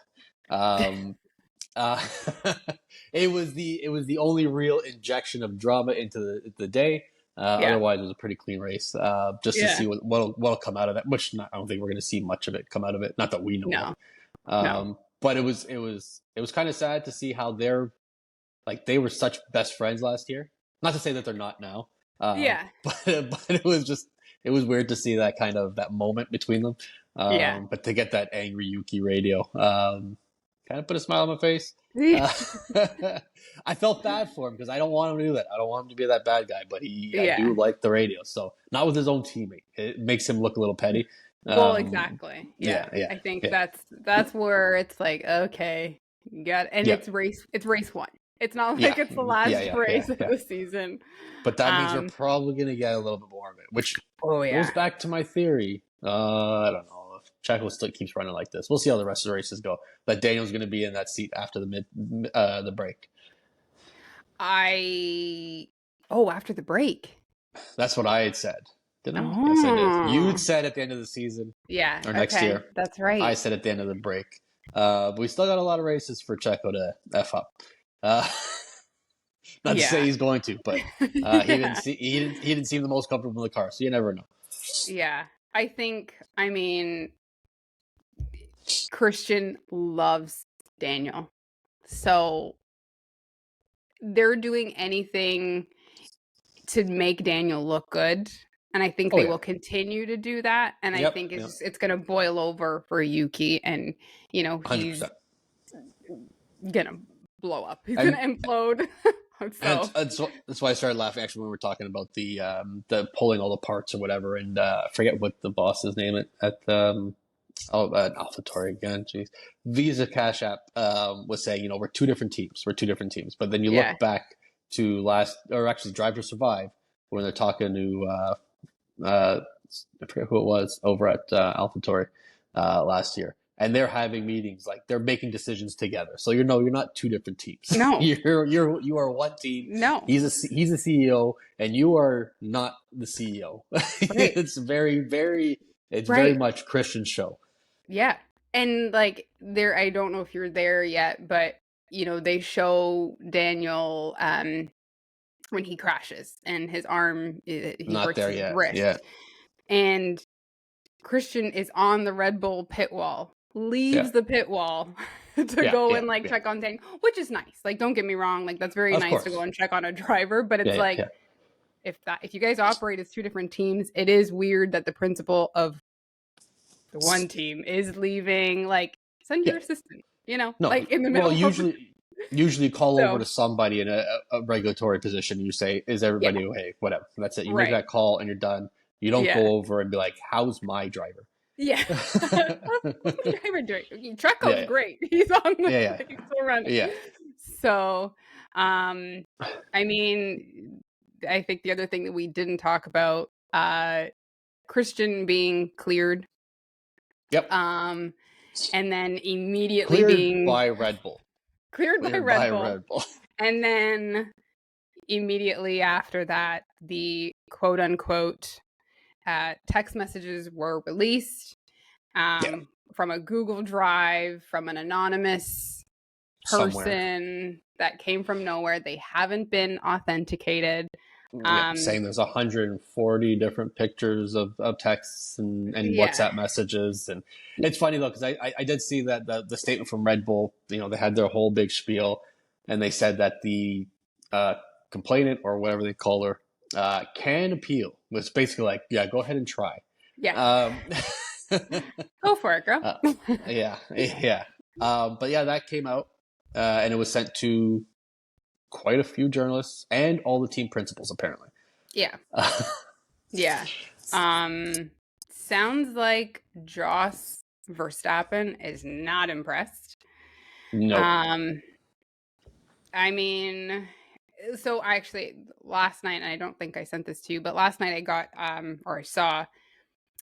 It was the only real injection of drama into the day. Otherwise, it was a pretty clean race. To see what'll come out of that. Which I don't think we're going to see much of it come out of it. Not that we know. No. But it was kind of sad to see how they were such best friends last year. Not to say that they're not now. But it was weird to see that moment between them. But to get that angry Yuki radio, kind of put a smile on my face. I felt bad for him because I don't want him to do that. I don't want him to be that bad guy, but I do like the radio. So not with his own teammate. It makes him look a little petty. Well, exactly. Yeah, Yeah. yeah, I think yeah, that's where it's like, okay, you got and yeah, it's race one. It's not yeah, like it's the yeah, last yeah, yeah, race of yeah. the season. But that means we're Um, probably going to get a little bit more of it, which oh goes yeah. back to my theory. I don't know if Checo still keeps running like this. We'll see how the rest of the races go. That Daniel's going to be in that seat after the break. I oh, after the break. That's what I had said. Did I? Yes, I did. You'd Oh. said at the end of the season Yeah, or next okay. year. That's I right. said at the end of the break. But we still got a lot of races for Checo to F up. Uh, not to say Yeah. he's going to, but Yeah. he didn't seem the most comfortable in the car, so you never know. Yeah. I mean, Christian loves Daniel. So they're doing anything to make Daniel look good. And I think Oh they yeah. will continue to do that. And I Yep. think Yep. it's going to boil over for Yuki. And, he's 100%. going to blow up. He's going And to implode. So, that's why I started laughing actually when we were talking about the pulling all the parts or whatever, and I forget what the boss's name at AlphaTauri again. Jeez, Visa Cash App was saying, we're two different teams. We're two different teams. But then you yeah. look back to Drive to Survive when they're talking to I forget who it was over at AlphaTauri last year, and they're having meetings, like they're making decisions together. So you're not two different teams. No, You are one team. no. He's a CEO, and you are not the CEO. Right. It's very Right. much Christian show. Yeah. And like I don't know if you're there yet, but they show Daniel when he crashes and his arm he Not breaks there his yet. Yeah, wrist. And Christian is on the Red Bull pit wall, yeah, leaves the pit wall to yeah, go yeah, and like yeah. check on Daniel, which is nice. Like don't get me wrong, like that's very Of nice to go course. and check on a driver, but Yeah, it's yeah, like yeah. if you guys operate as two different teams, it is weird that the principal of the one team is leaving, like send Yeah. your assistant, No, like in the well, middle of usually call over so to somebody in a regulatory position. You say, "Is yeah, everybody okay?" Whatever. That's it. You make right. that call and you're done. You don't Yeah. go over and be like, "How's my driver?" Yeah. What's my yeah, driver doing? Treco's yeah, great. He's on the yeah, he's still running. yeah. So I mean, I think the other thing that we didn't talk about, Christian being cleared, Yep. and then immediately Cleared being by Red Bull. cleared by Cleared Red by Bull. Red Bull. And then immediately after that, the quote unquote text messages were released Yeah. from a Google Drive from an anonymous Somewhere. person that came from nowhere. They haven't been authenticated. Yeah. Saying there's 140 different pictures of texts and Yeah. WhatsApp messages, and it's funny though because I did see that the statement from Red Bull. They had their whole big spiel, and they said that the complainant or whatever they call her can appeal. It's basically like, yeah, go ahead and try. Yeah. Um, Go for it, girl. yeah, yeah. But yeah, that came out, and it was sent to quite a few journalists and all the team principals apparently. Yeah. Yeah. Sounds like Joss Verstappen is not impressed. No. I mean, so actually last night, and I don't think I sent this to you, but last night I got or I saw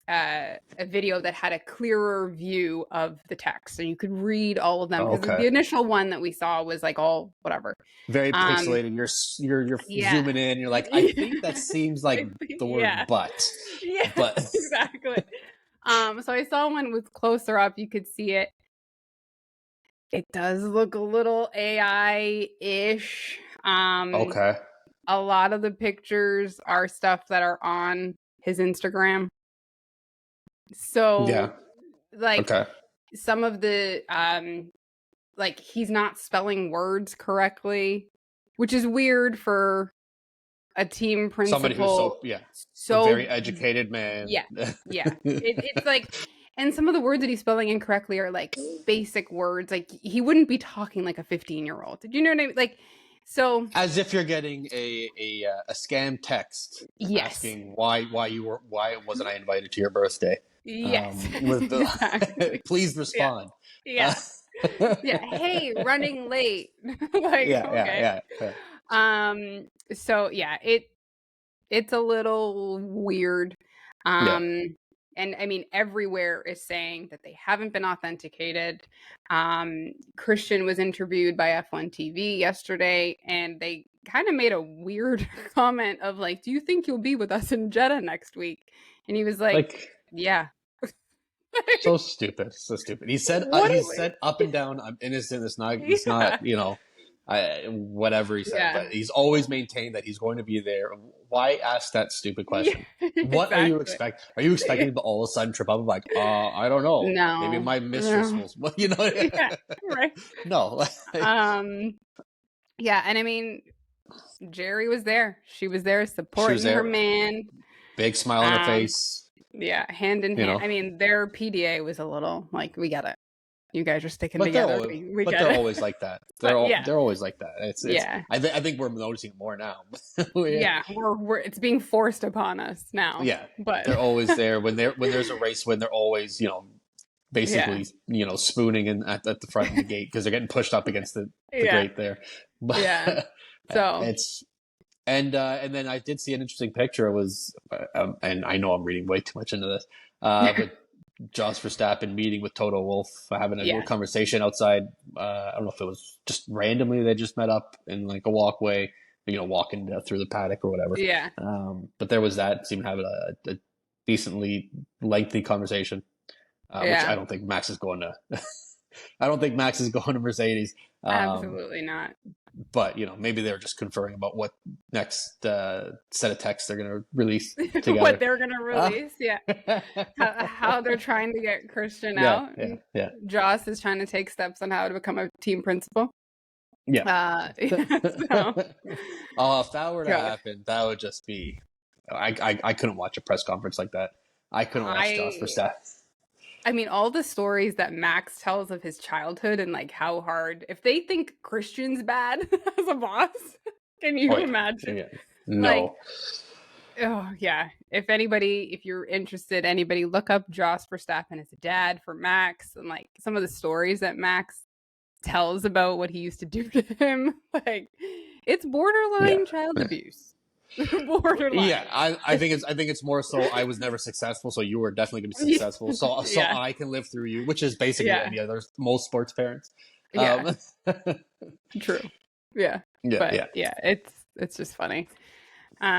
a video that had a clearer view of the text, and you could read all of them because Okay. the initial one that we saw was like all whatever. Very pixelated. You're Yeah. zooming in. You're like, I think that seems like the word Yeah. but. Yeah, But exactly. So I saw one with closer up. You could see it. It does look a little AI-ish. okay. A lot of the pictures are stuff that are on his Instagram. So, Yeah. like, Okay. some of the, like, he's not spelling words correctly, which is weird for a team Somebody who's principal. a very educated man. Yeah, yeah. It's like, and some of the words that he's spelling incorrectly are like basic words. Like he wouldn't be talking like a 15-year-old. Did you know what I mean? Like, so As if you're getting a scam text yes, asking why wasn't I invited to your birthday? Yes, with the exactly. please Yeah, respond. yeah, yeah. Hey, running late. Like, Yeah, yeah, okay. yeah, yeah. So yeah, it's a little weird. Yeah. And I mean, everywhere is saying that they haven't been authenticated. Christian was interviewed by F1 TV yesterday, and they kind of made a weird comment of like, "Do you think you'll be with us in Jeddah next week?" And he was like, Like, "Yeah." so stupid, so stupid. What He are said up and down, I'm innocent. we? It's not, Yeah, whatever he said, yeah, but he's always maintained that he's going to be there. Why ask that stupid yeah, question? What are you exactly. expect? Are you expecting to all of a sudden trip up and like, I don't know, maybe No, my mistress no, will, you know, yeah, right. no, Um, yeah, and I mean, Jerry was there. She was there she was supporting her there, man. big smile on her Um, face, yeah, hand in you hand. know. I mean, their PDA was a little like, we get it. You guys are sticking But together. We but get they're it. always like that. But yeah, They're always like that. It's. yeah, I think we're noticing it more now. yeah. We're it's being forced upon us now. Yeah, But they're always there when there's a race win. They're always yeah, basically spooning in at the front of the gate because they're getting pushed up against the yeah, grate there. But yeah. So it's and then I did see an interesting picture. It was and I know I'm reading way too much into this, but Jos Verstappen meeting with Toto Wolff, having a yeah, conversation outside. I don't know if it was just randomly they just met up in like a walkway, walking through the paddock or whatever. yeah, But there was that. Seemed to have a decently lengthy conversation, which I yeah. don't think Max is going to. I don't think Max is going to Mercedes. Absolutely not. But maybe they're just conferring about what next set of texts they're going to release together. What they're gonna release, yeah. How they're trying to get Christian Yeah, out. yeah, yeah, Joss is trying to take steps on how to become a team principal. yeah. So Oh, if that were to gosh. happen, that would just be. I couldn't watch a press conference like that. I couldn't watch Jos I Verstappen. I mean, all the stories that Max tells of his childhood and like how hard, if they think Christian's bad as a boss, can you Oh yeah, imagine? yeah. Like, No. oh yeah. If you're interested, anybody look up Joss Verstappen as a dad for Max and like some of the stories that Max tells about what he used to do to him. Like, it's Yeah. borderline child Yeah. abuse. Borderline. Yeah, I think it's more so I was never successful, so you were definitely gonna be successful. So Yeah. I can live through you, which is basically Yeah. any other most sports parents. Yeah. Um, True. Yeah. yeah, But yeah. yeah, it's just funny. All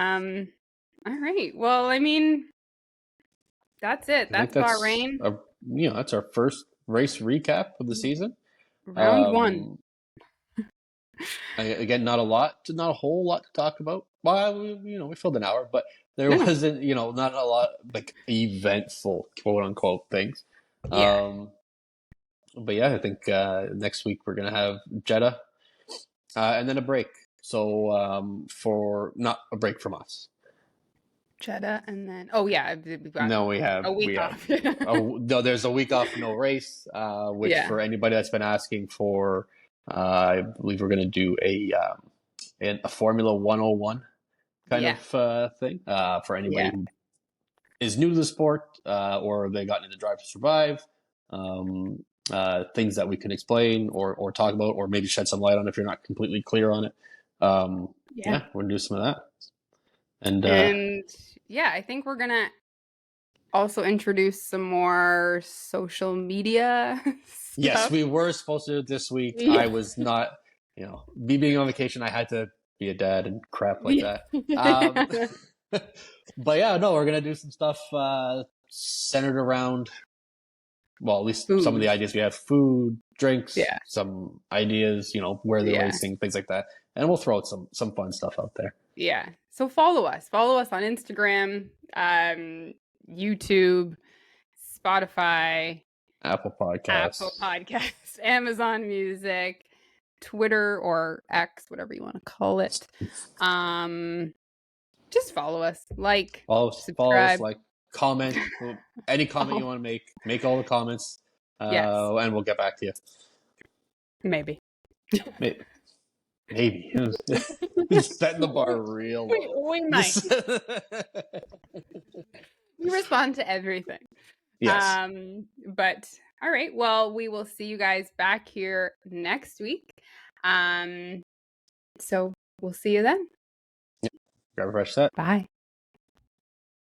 right. Well, I mean, that's it. I think That's Bahrain. that's our first race recap of the season. Round one. Again, not a whole lot to talk about. Well, we filled an hour, but there No. wasn't, not a lot like eventful quote unquote things. Yeah. But yeah, I think next week we're gonna have Jeddah, and then a break. So for not a break from us. Jeddah and then we've got No, a week we have. off. No, there's a week off, no race. Which Yeah. for anybody that's been asking for, I believe we're gonna do a Formula 101 kind Yeah. of thing for anybody Yeah. who is new to the sport or they got into Drive to Survive. Things that we can explain or talk about or maybe shed some light on if you're not completely clear on it. Yeah. We're gonna do some of that. And yeah, I think we're gonna also introduce some more social media yes, stuff. we were supposed to do it this week. Yeah. I was not, me being on vacation, I had to be a dad and crap like that. But yeah, no, we're gonna do some stuff centered around, well, at least some of the ideas we have: food, drinks, Yeah. some ideas, where they're Yeah. racing, things like that, and we'll throw out some fun stuff out there. Yeah. So follow us. Follow us on Instagram, YouTube, Spotify, Apple Podcasts, Amazon Music, Twitter or X, whatever you want to call it. Just follow us. Like, follow us, subscribe. like, comment, any comment you want to make all the comments, Yes. and we'll get back to you. Maybe. Maybe. He's setting the bar real low. We might. We respond to everything. Yes. But all right, well, we will see you guys back here next week. So we'll see you then. Grab a fresh set. Bye.